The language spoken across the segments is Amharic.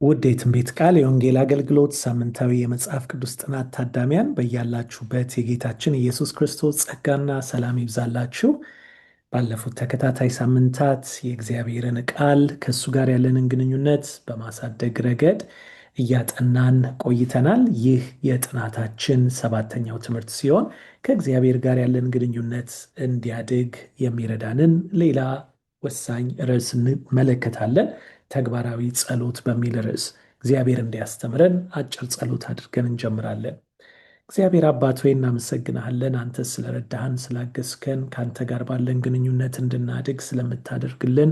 ውድ የትንቢት ቃል የወንጌል አገልግሎት ሳምንታዊ የመጽሐፍ ቅዱስ ጥናት ታዳሚያን በያላችሁበት የጌታችን ኢየሱስ ክርስቶስ ጸጋና ሰላም ይብዛላችሁ። ባለፉት ተከታታይ ሳምንታት የእግዚአብሔርን ቃል ከእሱ ጋር ያለንን ግንኙነት በማሳደግ ረገድ እያጠናን ቆይተናል። ይህ የጥናታችን ሰባተኛው ትምህርት ሲሆን ከእግዚአብሔር ጋር ያለን ግንኙነት እንዲያድግ የሚረዳንን ሌላ ወሳኝ ርዕስ እንመለከታለን። ተግባራዊ ጸሎት በሚል ርዕስ እግዚአብሔር እንዲያስተምረን አጭር ጸሎት አድርገን እንጀምራለን። እግዚአብሔር አባት ሆይ እናመሰግናሃለን። አንተ ስለረዳህን፣ ስላገዝከን፣ ከአንተ ጋር ባለን ግንኙነት እንድናድግ ስለምታደርግልን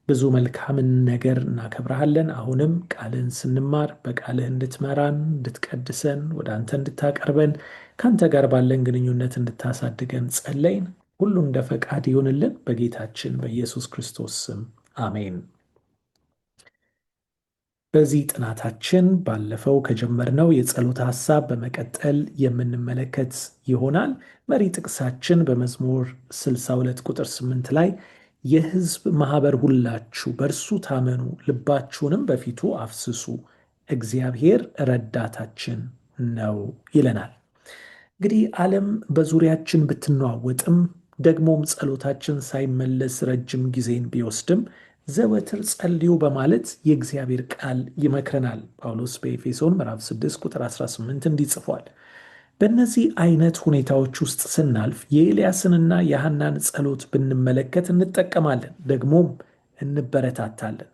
ብዙ መልካምን ነገር እናከብረሃለን። አሁንም ቃልህን ስንማር በቃልህ እንድትመራን፣ እንድትቀድሰን፣ ወደ አንተ እንድታቀርበን፣ ከአንተ ጋር ባለን ግንኙነት እንድታሳድገን ጸለይን። ሁሉ እንደ ፈቃድ ይሁንልን በጌታችን በኢየሱስ ክርስቶስ ስም አሜን። በዚህ ጥናታችን ባለፈው ከጀመርነው የጸሎት ሐሳብ በመቀጠል የምንመለከት ይሆናል። መሪ ጥቅሳችን በመዝሙር 62 ቁጥር 8 ላይ የሕዝብ ማኅበር ሁላችሁ በእርሱ ታመኑ፣ ልባችሁንም በፊቱ አፍስሱ፣ እግዚአብሔር ረዳታችን ነው ይለናል። እንግዲህ ዓለም በዙሪያችን ብትነዋወጥም ደግሞም ጸሎታችን ሳይመለስ ረጅም ጊዜን ቢወስድም ዘወትር ጸልዩ በማለት የእግዚአብሔር ቃል ይመክረናል። ጳውሎስ በኤፌሶን ምዕራፍ 6 ቁጥር 18 እንዲህ ጽፏል። በእነዚህ አይነት ሁኔታዎች ውስጥ ስናልፍ የኤልያስንና የሐናን ጸሎት ብንመለከት እንጠቀማለን፣ ደግሞም እንበረታታለን።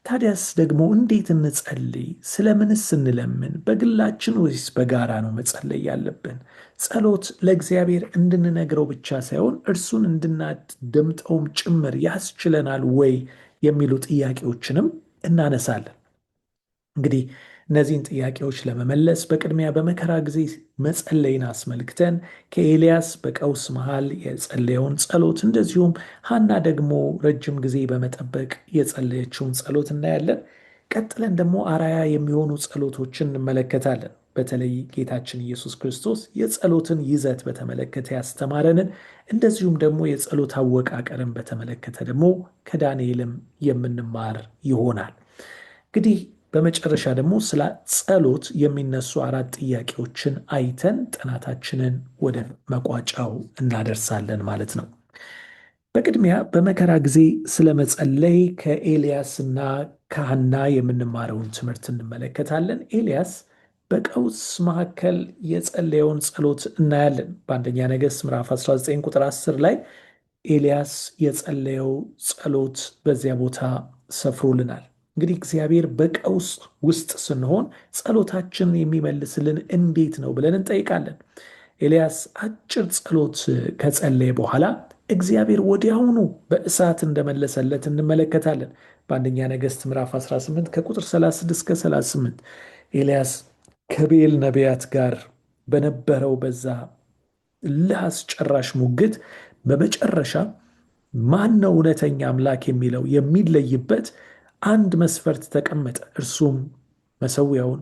ታዲያስ ደግሞ እንዴት እንጸልይ? ስለምንስ እንለምን? በግላችን ወይስ በጋራ ነው መጸለይ ያለብን? ጸሎት ለእግዚአብሔር እንድንነግረው ብቻ ሳይሆን እርሱን እንድናደምጠውም ጭምር ያስችለናል ወይ የሚሉ ጥያቄዎችንም እናነሳለን። እንግዲህ እነዚህን ጥያቄዎች ለመመለስ በቅድሚያ በመከራ ጊዜ መጸለይን አስመልክተን ከኤልያስ በቀውስ መሃል የጸለየውን ጸሎት፣ እንደዚሁም ሐና ደግሞ ረጅም ጊዜ በመጠበቅ የጸለየችውን ጸሎት እናያለን። ቀጥለን ደግሞ አራያ የሚሆኑ ጸሎቶችን እንመለከታለን። በተለይ ጌታችን ኢየሱስ ክርስቶስ የጸሎትን ይዘት በተመለከተ ያስተማረንን፣ እንደዚሁም ደግሞ የጸሎት አወቃቀርን በተመለከተ ደግሞ ከዳንኤልም የምንማር ይሆናል። እንግዲህ በመጨረሻ ደግሞ ስለ ጸሎት የሚነሱ 4 ጥያቄዎችን አይተን ጥናታችንን ወደ መቋጫው እናደርሳለን ማለት ነው። በቅድሚያ በመከራ ጊዜ ስለ መጸለይ ከኤልያስና ከሐና የምንማረውን ትምህርት እንመለከታለን። ኤልያስ በቀውስ መካከል የጸለየውን ጸሎት እናያለን። በአንደኛ ነገሥት ምዕራፍ 19 ቁጥር 10 ላይ ኤልያስ የጸለየው ጸሎት በዚያ ቦታ ሰፍሮልናል። እንግዲህ እግዚአብሔር በቀውስ ውስጥ ስንሆን ጸሎታችን የሚመልስልን እንዴት ነው ብለን እንጠይቃለን። ኤልያስ አጭር ጸሎት ከጸለየ በኋላ እግዚአብሔር ወዲያውኑ በእሳት እንደመለሰለት እንመለከታለን። በአንደኛ ነገሥት ምዕራፍ 18 ከቁጥር 36 እስከ 38 ኤልያስ ከቤል ነቢያት ጋር በነበረው በዛ እልህ አስጨራሽ ሙግት በመጨረሻ ማን ነው እውነተኛ አምላክ የሚለው የሚለይበት አንድ መስፈርት ተቀመጠ። እርሱም መሠዊያውን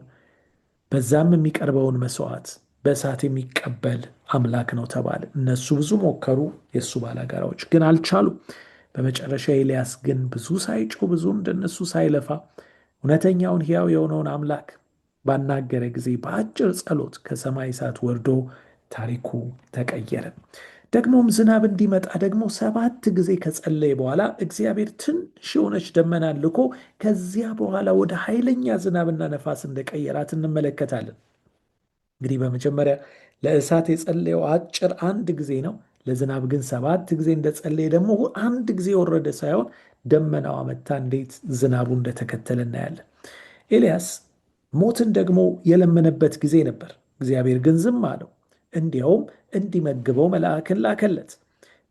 በዛም የሚቀርበውን መስዋዕት በእሳት የሚቀበል አምላክ ነው ተባለ። እነሱ ብዙ ሞከሩ፣ የእሱ ባላጋራዎች ግን አልቻሉ። በመጨረሻ ኤልያስ ግን ብዙ ሳይጮህ ብዙ እንደነሱ ሳይለፋ እውነተኛውን ሕያው የሆነውን አምላክ ባናገረ ጊዜ በአጭር ጸሎት ከሰማይ እሳት ወርዶ ታሪኩ ተቀየረ። ደግሞም ዝናብ እንዲመጣ ደግሞ 7 ጊዜ ከጸለየ በኋላ እግዚአብሔር ትንሽ የሆነች ደመና ልኮ ከዚያ በኋላ ወደ ኃይለኛ ዝናብና ነፋስ እንደቀየራት እንመለከታለን። እንግዲህ በመጀመሪያ ለእሳት የጸለየው አጭር አንድ ጊዜ ነው። ለዝናብ ግን 7 ጊዜ እንደጸለየ ደግሞ አንድ ጊዜ ወረደ ሳይሆን ደመናዋ መታ እንዴት ዝናቡ እንደተከተለ እናያለን። ኤልያስ ሞትን ደግሞ የለመነበት ጊዜ ነበር። እግዚአብሔር ግን ዝም አለው። እንዲያውም እንዲመግበው መልአክን ላከለት።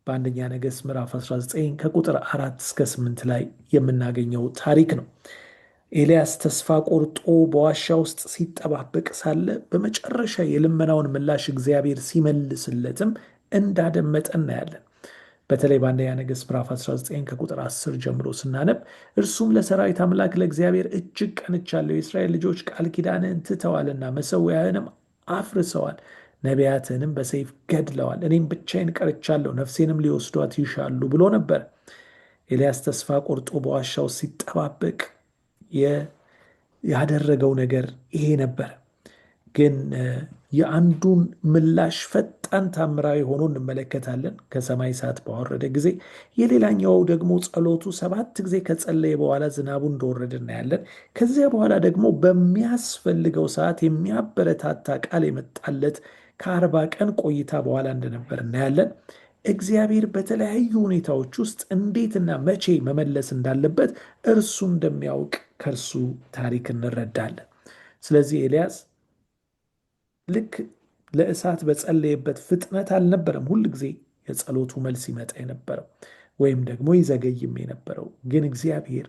በአንደኛ ነገሥት ምዕራፍ 19 ከቁጥር 4 እስከ 8 ላይ የምናገኘው ታሪክ ነው። ኤልያስ ተስፋ ቆርጦ በዋሻ ውስጥ ሲጠባበቅ ሳለ በመጨረሻ የልመናውን ምላሽ እግዚአብሔር ሲመልስለትም እንዳደመጠ እናያለን። በተለይ በአንደኛ ነገሥት ምዕራፍ 19 ከቁጥር 10 ጀምሮ ስናነብ እርሱም ለሰራዊት አምላክ ለእግዚአብሔር እጅግ ቀንቻለሁ፣ የእስራኤል ልጆች ቃል ኪዳንህን ትተዋልና መሠዊያህንም አፍርሰዋል፣ ነቢያትንም በሰይፍ ገድለዋል፣ እኔም ብቻዬን ቀርቻለሁ፣ ነፍሴንም ሊወስዷት ይሻሉ ብሎ ነበር። ኤልያስ ተስፋ ቆርጦ በዋሻው ሲጠባበቅ ያደረገው ነገር ይሄ ነበር። ግን የአንዱን ምላሽ ፈጣን ታምራዊ ሆኖ እንመለከታለን ከሰማይ እሳት ባወረደ ጊዜ። የሌላኛው ደግሞ ጸሎቱ 7 ጊዜ ከጸለየ በኋላ ዝናቡ እንደወረደ እናያለን። ከዚያ በኋላ ደግሞ በሚያስፈልገው ሰዓት የሚያበረታታ ቃል የመጣለት ከ40 ቀን ቆይታ በኋላ እንደነበር እናያለን። እግዚአብሔር በተለያዩ ሁኔታዎች ውስጥ እንዴትና መቼ መመለስ እንዳለበት እርሱ እንደሚያውቅ ከእርሱ ታሪክ እንረዳለን። ስለዚህ ኤልያስ ልክ ለእሳት በጸለየበት ፍጥነት አልነበረም ሁል ጊዜ የጸሎቱ መልስ ይመጣ የነበረው ወይም ደግሞ ይዘገይም የነበረው። ግን እግዚአብሔር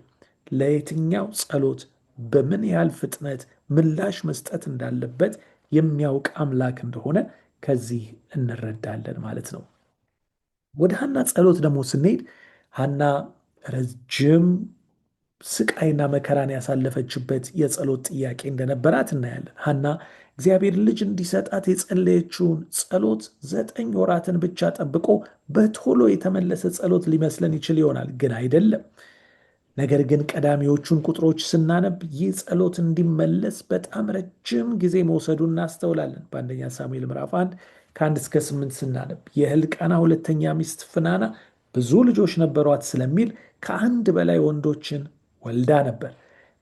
ለየትኛው ጸሎት በምን ያህል ፍጥነት ምላሽ መስጠት እንዳለበት የሚያውቅ አምላክ እንደሆነ ከዚህ እንረዳለን ማለት ነው። ወደ ሐና ጸሎት ደግሞ ስንሄድ ሐና ረጅም ስቃይና መከራን ያሳለፈችበት የጸሎት ጥያቄ እንደነበራት እናያለን። ሐና እግዚአብሔር ልጅ እንዲሰጣት የጸለየችውን ጸሎት 9 ወራትን ብቻ ጠብቆ በቶሎ የተመለሰ ጸሎት ሊመስለን ይችል ይሆናል፣ ግን አይደለም። ነገር ግን ቀዳሚዎቹን ቁጥሮች ስናነብ ይህ ጸሎት እንዲመለስ በጣም ረጅም ጊዜ መውሰዱን እናስተውላለን። በአንደኛ ሳሙኤል ምዕራፍ 1 ከ1 እስከ 8 ስናነብ የሕልቃና ሁለተኛ ሚስት ፍናና ብዙ ልጆች ነበሯት ስለሚል ከአንድ በላይ ወንዶችን ወልዳ ነበር።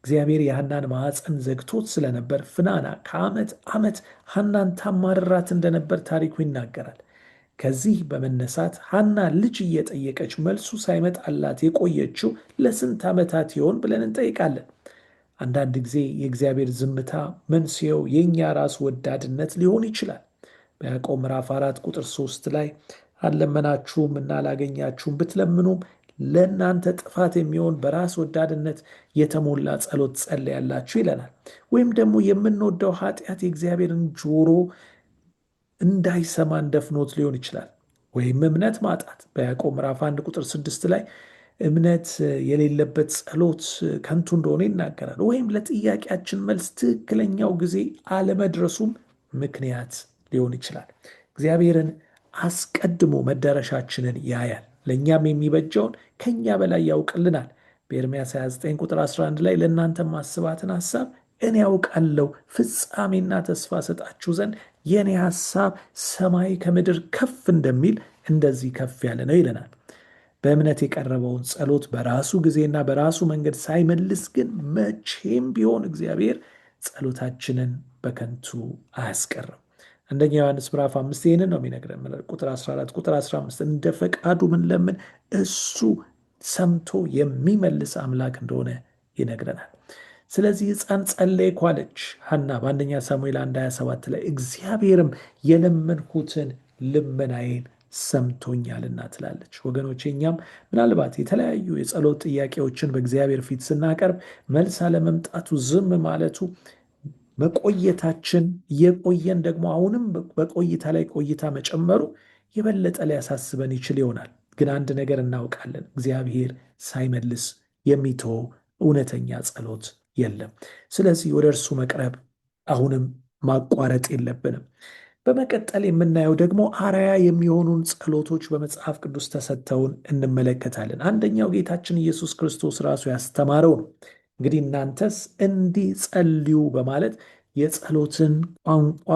እግዚአብሔር የሐናን ማዕፀን ዘግቶት ስለነበር ፍናና ከዓመት ዓመት ሐናን ታማርራት እንደነበር ታሪኩ ይናገራል። ከዚህ በመነሳት ሐና ልጅ እየጠየቀች መልሱ ሳይመጣላት የቆየችው ለስንት ዓመታት ይሆን ብለን እንጠይቃለን። አንዳንድ ጊዜ የእግዚአብሔር ዝምታ መንስኤው የእኛ ራስ ወዳድነት ሊሆን ይችላል። በያዕቆብ ምዕራፍ 4 ቁጥር 3 ላይ አልለመናችሁም እና አላገኛችሁም፣ ብትለምኑም ለእናንተ ጥፋት የሚሆን በራስ ወዳድነት የተሞላ ጸሎት ጸልያላችሁ ይለናል። ወይም ደግሞ የምንወደው ኃጢአት የእግዚአብሔርን ጆሮ እንዳይሰማን ደፍኖት ሊሆን ይችላል። ወይም እምነት ማጣት በያዕቆብ ምዕራፍ 1 ቁጥር 6 ላይ እምነት የሌለበት ጸሎት ከንቱ እንደሆነ ይናገራል። ወይም ለጥያቄያችን መልስ ትክክለኛው ጊዜ አለመድረሱም ምክንያት ሊሆን ይችላል። እግዚአብሔርን አስቀድሞ መዳረሻችንን ያያል። ለእኛም የሚበጀውን ከኛ በላይ ያውቅልናል። በኤርምያስ 29 ቁጥር 11 ላይ ለእናንተ ማስባትን ሐሳብ እኔ ያውቃለሁ፣ ፍጻሜና ተስፋ ሰጣችሁ ዘንድ የእኔ ሐሳብ ሰማይ ከምድር ከፍ እንደሚል እንደዚህ ከፍ ያለ ነው ይለናል። በእምነት የቀረበውን ጸሎት በራሱ ጊዜና በራሱ መንገድ ሳይመልስ ግን መቼም ቢሆን እግዚአብሔር ጸሎታችንን በከንቱ አያስቀርም። አንደኛ ዮሐንስ ምዕራፍ 5 ይህንን ነው የሚነግረን። ቁጥር 14 ቁጥር 15 እንደ ፈቃዱ ምንለምን እሱ ሰምቶ የሚመልስ አምላክ እንደሆነ ይነግረናል። ስለዚህ ሕፃን ጸለይኩ አለች ሐና በአንደኛ ሳሙኤል 1:27 ላይ እግዚአብሔርም የለመንኩትን ልመናዬን ሰምቶኛልና ትላለች። ወገኖቼ እኛም ምናልባት የተለያዩ የጸሎት ጥያቄዎችን በእግዚአብሔር ፊት ስናቀርብ መልስ አለመምጣቱ፣ ዝም ማለቱ፣ መቆየታችን እየቆየን ደግሞ አሁንም በቆይታ ላይ ቆይታ መጨመሩ የበለጠ ሊያሳስበን ይችል ይሆናል። ግን አንድ ነገር እናውቃለን፣ እግዚአብሔር ሳይመልስ የሚተው እውነተኛ ጸሎት የለም። ስለዚህ ወደ እርሱ መቅረብ አሁንም ማቋረጥ የለብንም። በመቀጠል የምናየው ደግሞ አርአያ የሚሆኑን ጸሎቶች በመጽሐፍ ቅዱስ ተሰጥተውን እንመለከታለን። አንደኛው ጌታችን ኢየሱስ ክርስቶስ ራሱ ያስተማረው ነው። እንግዲህ እናንተስ እንዲህ ጸልዩ በማለት የጸሎትን ቋንቋ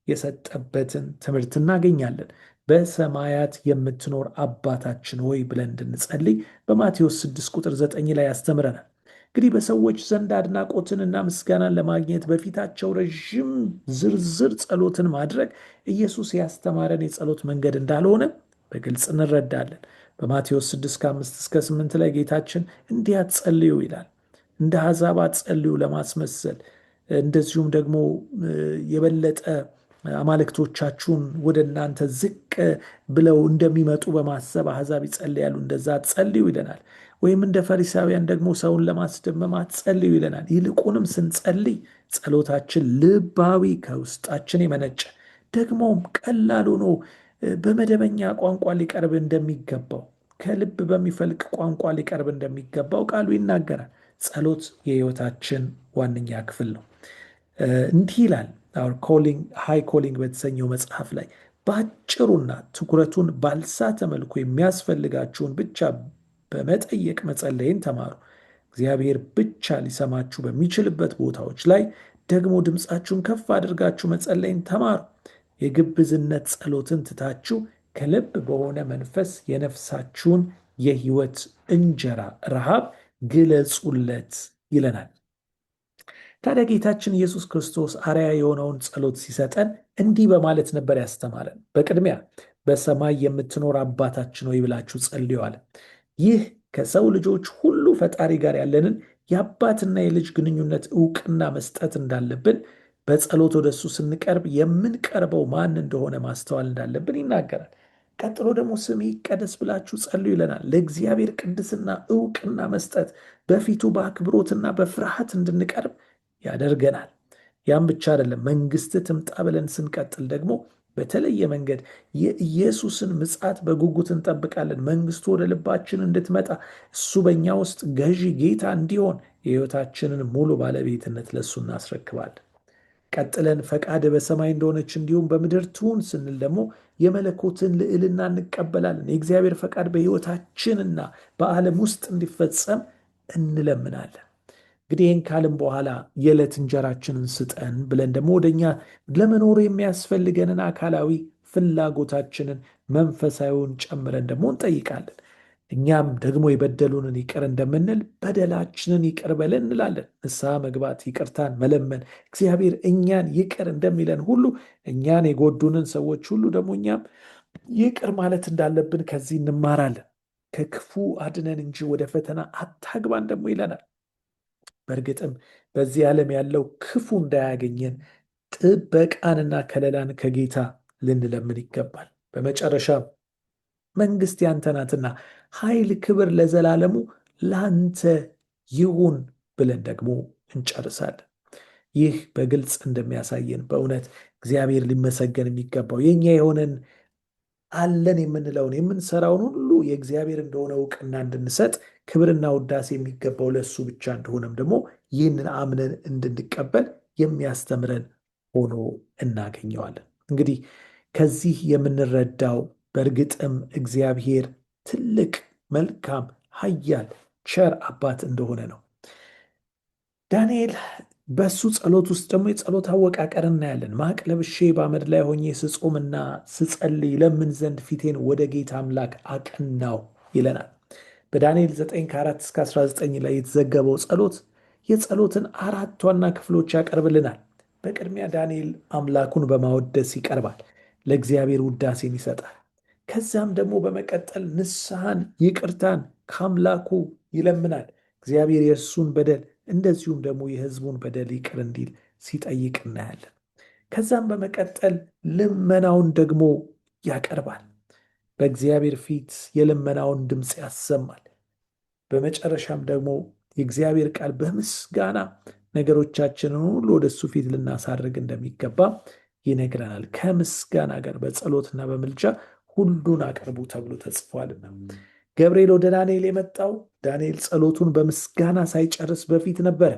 የሰጠበትን ትምህርት እናገኛለን። በሰማያት የምትኖር አባታችን ሆይ ብለን እንድንጸልይ በማቴዎስ 6 ቁጥር 9 ላይ ያስተምረናል። እንግዲህ በሰዎች ዘንድ አድናቆትንና ምስጋናን ለማግኘት በፊታቸው ረዥም ዝርዝር ጸሎትን ማድረግ ኢየሱስ ያስተማረን የጸሎት መንገድ እንዳልሆነ በግልጽ እንረዳለን። በማቴዎስ 6 ከ5 እስከ 8 ላይ ጌታችን እንዲህ አትጸልዩ ይላል። እንደ አሕዛብ አትጸልዩ ለማስመሰል፣ እንደዚሁም ደግሞ የበለጠ አማልክቶቻችሁን ወደ እናንተ ዝቅ ብለው እንደሚመጡ በማሰብ አሕዛብ ይጸልያሉ፣ እንደዛ አትጸልዩ ይለናል። ወይም እንደ ፈሪሳውያን ደግሞ ሰውን ለማስደመም አትጸልዩ ይለናል። ይልቁንም ስንጸልይ ጸሎታችን ልባዊ ከውስጣችን የመነጨ ደግሞም ቀላል ሆኖ በመደበኛ ቋንቋ ሊቀርብ እንደሚገባው ከልብ በሚፈልቅ ቋንቋ ሊቀርብ እንደሚገባው ቃሉ ይናገራል። ጸሎት የሕይወታችን ዋነኛ ክፍል ነው። እንዲህ ይላል ሃይ ኮሊንግ በተሰኘው መጽሐፍ ላይ በአጭሩና ትኩረቱን ባልሳተ መልኩ የሚያስፈልጋችሁን ብቻ በመጠየቅ መጸለይን ተማሩ። እግዚአብሔር ብቻ ሊሰማችሁ በሚችልበት ቦታዎች ላይ ደግሞ ድምፃችሁን ከፍ አድርጋችሁ መጸለይን ተማሩ። የግብዝነት ጸሎትን ትታችሁ ከልብ በሆነ መንፈስ የነፍሳችሁን የሕይወት እንጀራ ረሃብ ግለጹለት ይለናል። ታዲያ ጌታችን ኢየሱስ ክርስቶስ አርያ የሆነውን ጸሎት ሲሰጠን እንዲህ በማለት ነበር ያስተማረን። በቅድሚያ በሰማይ የምትኖር አባታችን ሆይ ብላችሁ ጸልዩ አለ። ይህ ከሰው ልጆች ሁሉ ፈጣሪ ጋር ያለንን የአባትና የልጅ ግንኙነት እውቅና መስጠት እንዳለብን፣ በጸሎት ወደ እሱ ስንቀርብ የምንቀርበው ማን እንደሆነ ማስተዋል እንዳለብን ይናገራል። ቀጥሎ ደግሞ ስም ይቀደስ ብላችሁ ጸልዩ ይለናል። ለእግዚአብሔር ቅድስና እውቅና መስጠት፣ በፊቱ በአክብሮትና በፍርሃት እንድንቀርብ ያደርገናል። ያም ብቻ አይደለም፣ መንግስት ትምጣ ብለን ስንቀጥል ደግሞ በተለየ መንገድ የኢየሱስን ምጽአት በጉጉት እንጠብቃለን። መንግስቱ ወደ ልባችን እንድትመጣ፣ እሱ በእኛ ውስጥ ገዢ ጌታ እንዲሆን የሕይወታችንን ሙሉ ባለቤትነት ለእሱ እናስረክባለን። ቀጥለን ፈቃድ በሰማይ እንደሆነች እንዲሁም በምድር ትሁን ስንል ደግሞ የመለኮትን ልዕልና እንቀበላለን። የእግዚአብሔር ፈቃድ በሕይወታችንና በዓለም ውስጥ እንዲፈጸም እንለምናለን። እንግዲህ ይህን ካልን በኋላ የዕለት እንጀራችንን ስጠን ብለን ደግሞ ወደኛ ለመኖር የሚያስፈልገንን አካላዊ ፍላጎታችንን መንፈሳዊውን ጨምረን ደግሞ እንጠይቃለን። እኛም ደግሞ የበደሉንን ይቅር እንደምንል በደላችንን ይቅር በለን እንላለን። ንስሐ መግባት፣ ይቅርታን መለመን፣ እግዚአብሔር እኛን ይቅር እንደሚለን ሁሉ እኛን የጎዱንን ሰዎች ሁሉ ደግሞ እኛም ይቅር ማለት እንዳለብን ከዚህ እንማራለን። ከክፉ አድነን እንጂ ወደ ፈተና አታግባን ደግሞ ይለናል። በእርግጥም በዚህ ዓለም ያለው ክፉ እንዳያገኘን ጥበቃንና ከለላን ከጌታ ልንለምን ይገባል። በመጨረሻ መንግስት ያንተ ናትና ኃይል፣ ክብር ለዘላለሙ ላንተ ይሁን ብለን ደግሞ እንጨርሳለን። ይህ በግልጽ እንደሚያሳየን በእውነት እግዚአብሔር ሊመሰገን የሚገባው የኛ የሆነን አለን የምንለውን የምንሰራውን ሁሉ የእግዚአብሔር እንደሆነ እውቅና እንድንሰጥ፣ ክብርና ውዳሴ የሚገባው ለእሱ ብቻ እንደሆነም ደግሞ ይህንን አምነን እንድንቀበል የሚያስተምረን ሆኖ እናገኘዋለን። እንግዲህ ከዚህ የምንረዳው በእርግጥም እግዚአብሔር ትልቅ፣ መልካም፣ ኃያል፣ ቸር አባት እንደሆነ ነው። ዳንኤል በሱ ጸሎት ውስጥ ደግሞ የጸሎት አወቃቀር እናያለን። ማቅ ለብሼ በአመድ ላይ ሆኜ ስጾምና ስጸልይ ለምን ዘንድ ፊቴን ወደ ጌታ አምላክ አቀናው ይለናል። በዳንኤል 9 ከ4 እስከ 19 ላይ የተዘገበው ጸሎት የጸሎትን 4 ዋና ክፍሎች ያቀርብልናል። በቅድሚያ ዳንኤል አምላኩን በማወደስ ይቀርባል፣ ለእግዚአብሔር ውዳሴን ይሰጣል። ከዚያም ደግሞ በመቀጠል ንስሐን፣ ይቅርታን ከአምላኩ ይለምናል። እግዚአብሔር የእርሱን በደል እንደዚሁም ደግሞ የሕዝቡን በደል ይቅር እንዲል ሲጠይቅ እናያለን። ከዛም በመቀጠል ልመናውን ደግሞ ያቀርባል። በእግዚአብሔር ፊት የልመናውን ድምፅ ያሰማል። በመጨረሻም ደግሞ የእግዚአብሔር ቃል በምስጋና ነገሮቻችንን ሁሉ ወደ እሱ ፊት ልናሳርግ እንደሚገባ ይነግረናል። ከምስጋና ጋር በጸሎትና በምልጃ ሁሉን አቅርቡ ተብሎ ተጽፏልና። ገብርኤል ወደ ዳንኤል የመጣው ዳንኤል ጸሎቱን በምስጋና ሳይጨርስ በፊት ነበረ።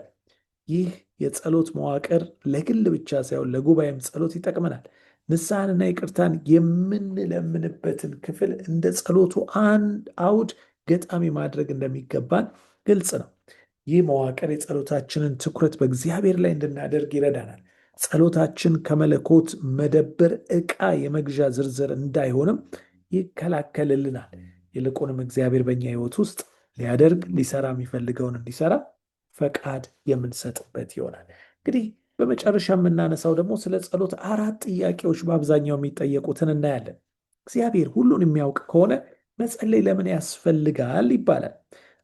ይህ የጸሎት መዋቅር ለግል ብቻ ሳይሆን ለጉባኤም ጸሎት ይጠቅመናል። ንስሐንና ይቅርታን የምንለምንበትን ክፍል እንደ ጸሎቱ አንድ አውድ ገጣሚ ማድረግ እንደሚገባን ግልጽ ነው። ይህ መዋቅር የጸሎታችንን ትኩረት በእግዚአብሔር ላይ እንድናደርግ ይረዳናል። ጸሎታችን ከመለኮት መደብር ዕቃ የመግዣ ዝርዝር እንዳይሆንም ይከላከልልናል። ይልቁንም እግዚአብሔር በእኛ ሕይወት ውስጥ ሊያደርግ ሊሰራ የሚፈልገውን እንዲሰራ ፈቃድ የምንሰጥበት ይሆናል። እንግዲህ በመጨረሻ የምናነሳው ደግሞ ስለ ጸሎት 4 ጥያቄዎች በአብዛኛው የሚጠየቁትን እናያለን። እግዚአብሔር ሁሉን የሚያውቅ ከሆነ መጸለይ ለምን ያስፈልጋል ይባላል።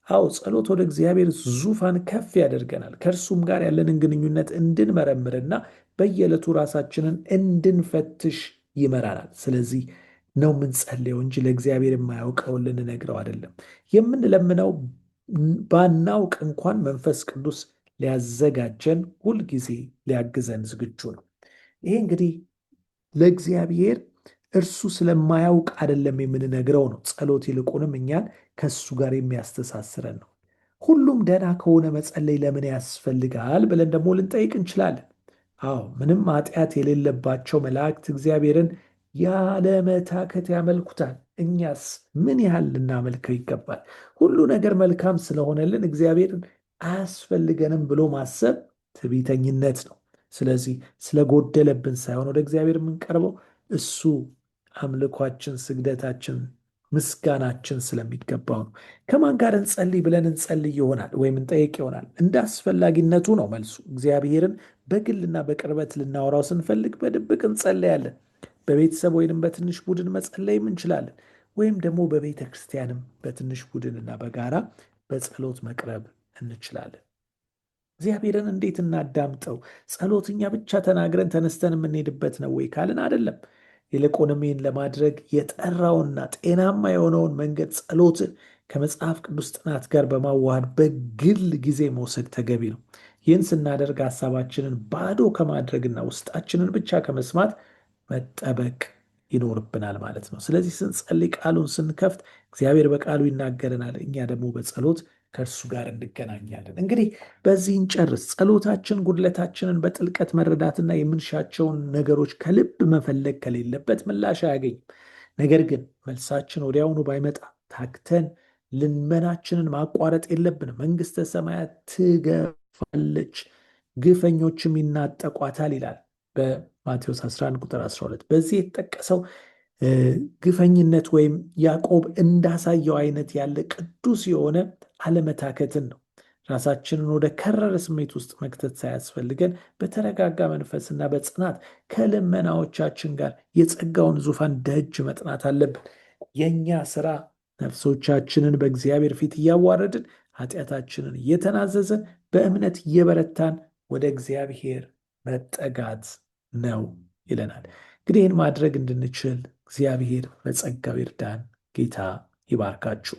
አዎ፣ ጸሎት ወደ እግዚአብሔር ዙፋን ከፍ ያደርገናል። ከእርሱም ጋር ያለንን ግንኙነት እንድንመረምርና በየዕለቱ ራሳችንን እንድንፈትሽ ይመራናል። ስለዚህ ነው የምንጸልየው እንጂ ለእግዚአብሔር የማያውቀውን ልንነግረው አይደለም። የምንለምነው ባናውቅ እንኳን መንፈስ ቅዱስ ሊያዘጋጀን ሁልጊዜ ሊያግዘን ዝግጁ ነው። ይሄ እንግዲህ ለእግዚአብሔር እርሱ ስለማያውቅ አይደለም የምንነግረው ነው። ጸሎት ይልቁንም እኛን ከእሱ ጋር የሚያስተሳስረን ነው። ሁሉም ደህና ከሆነ መጸለይ ለምን ያስፈልጋል ብለን ደግሞ ልንጠይቅ እንችላለን። አዎ፣ ምንም ኃጢአት የሌለባቸው መላእክት እግዚአብሔርን ያለመታከት ያመልኩታል። እኛስ ምን ያህል ልናመልከው ይገባል? ሁሉ ነገር መልካም ስለሆነልን እግዚአብሔርን አያስፈልገንም ብሎ ማሰብ ትዕቢተኝነት ነው። ስለዚህ ስለጎደለብን ሳይሆን ወደ እግዚአብሔር የምንቀርበው እሱ አምልኳችን፣ ስግደታችን፣ ምስጋናችን ስለሚገባው ነው። ከማን ጋር እንጸልይ ብለን እንጸልይ ይሆናል ወይም እንጠይቅ ይሆናል። እንደ አስፈላጊነቱ ነው መልሱ። እግዚአብሔርን በግልና በቅርበት ልናወራው ስንፈልግ በድብቅ እንጸለያለን። በቤተሰብ ወይንም በትንሽ ቡድን መጸለይም እንችላለን። ወይም ደግሞ በቤተ ክርስቲያንም በትንሽ ቡድንና በጋራ በጸሎት መቅረብ እንችላለን። እግዚአብሔርን እንዴት እናዳምጠው? ጸሎትኛ ብቻ ተናግረን ተነስተን የምንሄድበት ነው ወይ ካልን አይደለም። ይልቁንም ይህን ለማድረግ የጠራውና ጤናማ የሆነውን መንገድ ጸሎትን ከመጽሐፍ ቅዱስ ጥናት ጋር በማዋሃድ በግል ጊዜ መውሰድ ተገቢ ነው። ይህን ስናደርግ ሀሳባችንን ባዶ ከማድረግና ውስጣችንን ብቻ ከመስማት መጠበቅ ይኖርብናል ማለት ነው። ስለዚህ ስንጸልይ፣ ቃሉን ስንከፍት እግዚአብሔር በቃሉ ይናገረናል። እኛ ደግሞ በጸሎት ከእርሱ ጋር እንገናኛለን። እንግዲህ በዚህ እንጨርስ። ጸሎታችን ጉድለታችንን በጥልቀት መረዳትና የምንሻቸውን ነገሮች ከልብ መፈለግ ከሌለበት ምላሽ አያገኝም። ነገር ግን መልሳችን ወዲያውኑ ባይመጣ ታክተን ልመናችንን ማቋረጥ የለብንም። መንግሥተ ሰማያት ትገፋለች፣ ግፈኞችም ይናጠቋታል ይላል በማቴዎስ 11 ቁጥር 12። በዚህ የተጠቀሰው ግፈኝነት ወይም ያዕቆብ እንዳሳየው አይነት ያለ ቅዱስ የሆነ አለመታከትን ነው። ራሳችንን ወደ ከረረ ስሜት ውስጥ መክተት ሳያስፈልገን በተረጋጋ መንፈስና በጽናት ከልመናዎቻችን ጋር የጸጋውን ዙፋን ደጅ መጥናት አለብን። የእኛ ስራ ነፍሶቻችንን በእግዚአብሔር ፊት እያዋረድን ኃጢአታችንን እየተናዘዘን በእምነት እየበረታን ወደ እግዚአብሔር መጠጋት ነው ይለናል። እንግዲህ ይህን ማድረግ እንድንችል እግዚአብሔር በጸጋው ይርዳን። ጌታ ይባርካችሁ።